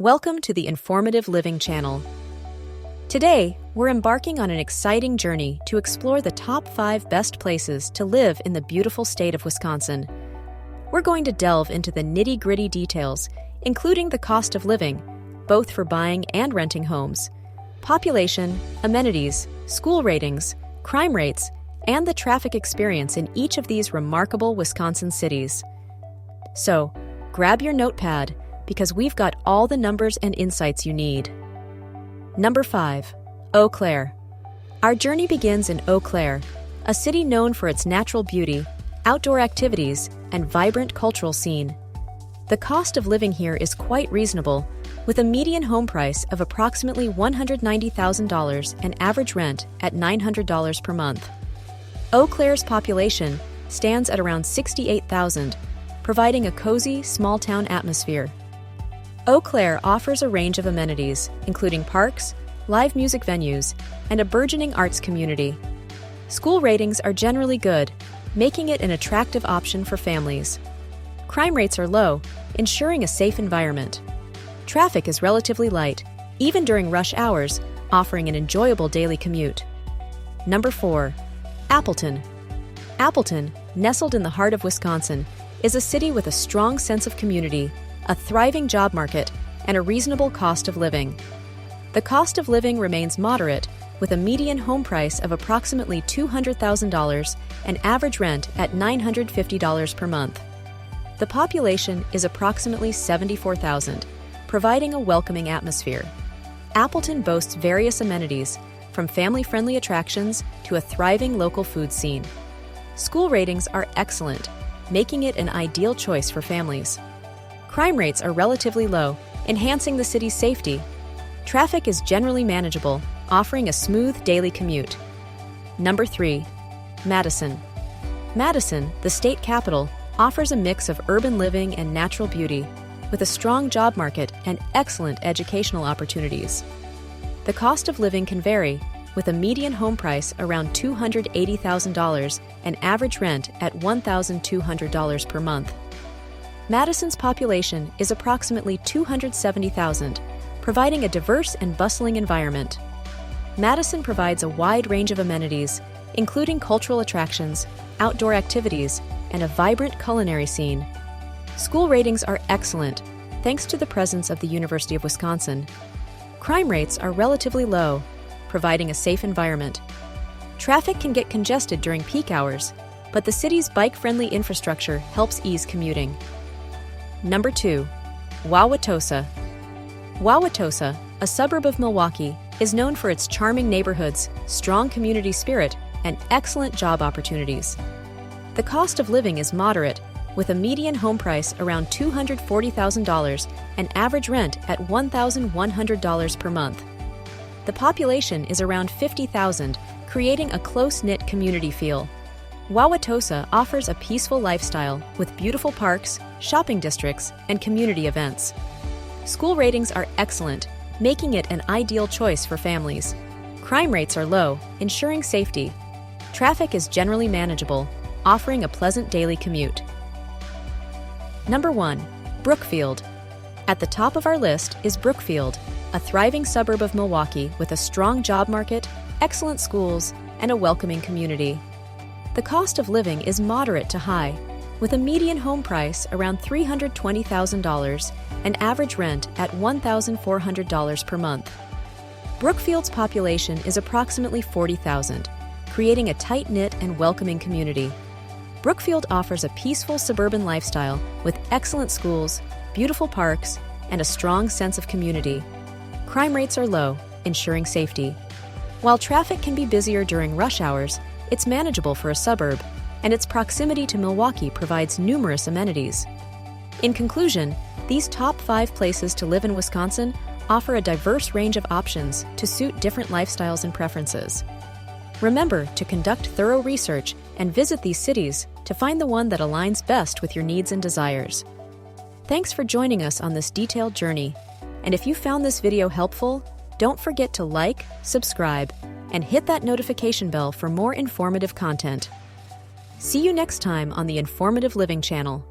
Welcome to the Informative Living channel. Today, we're embarking on an exciting journey to explore the top 5 best places to live in the beautiful state of Wisconsin. We're going to delve into the nitty-gritty details, including the cost of living, both for buying and renting homes, population, amenities, school ratings, crime rates, and the traffic experience in each of these remarkable Wisconsin cities. So, grab your notepad, because we've got all the numbers and insights you need. Number 5. Oakair. Our journey begins in Oakair, a city known for its natural beauty, outdoor activities, and vibrant cultural scene. The cost of living here is quite reasonable, with a median home price of approximately $190,000 and average rent at $900 per month. Oakair's population stands at around 68,000, providing a cozy, small-town atmosphere. Oakair offers a range of amenities, including parks, live music venues, and a burgeoning arts community. School ratings are generally good, making it an attractive option for families. Crime rates are low, ensuring a safe environment. Traffic is relatively light, even during rush hours, offering an enjoyable daily commute. Number 4. Appleton. Appleton, nestled in the heart of Wisconsin, is a city with a strong sense of community, a thriving job market, and a reasonable cost of living. The cost of living remains moderate, with a median home price of approximately $200,000 and average rent at $950 per month. The population is approximately 74,000, providing a welcoming atmosphere. Appleton boasts various amenities, from family-friendly attractions to a thriving local food scene. School ratings are excellent, making it an ideal choice for families. Crime rates are relatively low, enhancing the city's safety. Traffic is generally manageable, offering a smooth daily commute. Number 3. Madison. Madison, the state capital, offers a mix of urban living and natural beauty, with a strong job market and excellent educational opportunities. The cost of living can vary, with a median home price around $280,000 and average rent at $1,200 per month. Madison's population is approximately 270,000, providing a diverse and bustling environment. Madison provides a wide range of amenities, including cultural attractions, outdoor activities, and a vibrant culinary scene. School ratings are excellent, thanks to the presence of the University of Wisconsin. Crime rates are relatively low, providing a safe environment. Traffic can get congested during peak hours, but the city's bike-friendly infrastructure helps ease commuting. Number 2. Wauwatosa. Wauwatosa, a suburb of Milwaukee, is known for its charming neighborhoods, strong community spirit, and excellent job opportunities. The cost of living is moderate, with a median home price around $240,000 and average rent at $1,100 per month. The population is around 50,000, creating a close-knit community feel. Wauwatosa offers a peaceful lifestyle with beautiful parks, shopping districts, and community events. School ratings are excellent, making it an ideal choice for families. Crime rates are low, ensuring safety. Traffic is generally manageable, offering a pleasant daily commute. Number 1. Brookfield. At the top of our list is Brookfield, a thriving suburb of Milwaukee with a strong job market, excellent schools, and a welcoming community. The cost of living is moderate to high, with a median home price around $320,000 and average rent at $1,400 per month. Brookfield's population is approximately 40,000, creating a tight-knit and welcoming community. Brookfield offers a peaceful suburban lifestyle with excellent schools, beautiful parks, and a strong sense of community. Crime rates are low, ensuring safety. While traffic can be busier during rush hours, it's manageable for a suburb, and its proximity to Milwaukee provides numerous amenities. In conclusion, these top 5 places to live in Wisconsin offer a diverse range of options to suit different lifestyles and preferences. Remember to conduct thorough research and visit these cities to find the one that aligns best with your needs and desires. Thanks for joining us on this detailed journey, and if you found this video helpful, don't forget to like, subscribe, and hit that notification bell for more informative content. See you next time on the Informative Living channel.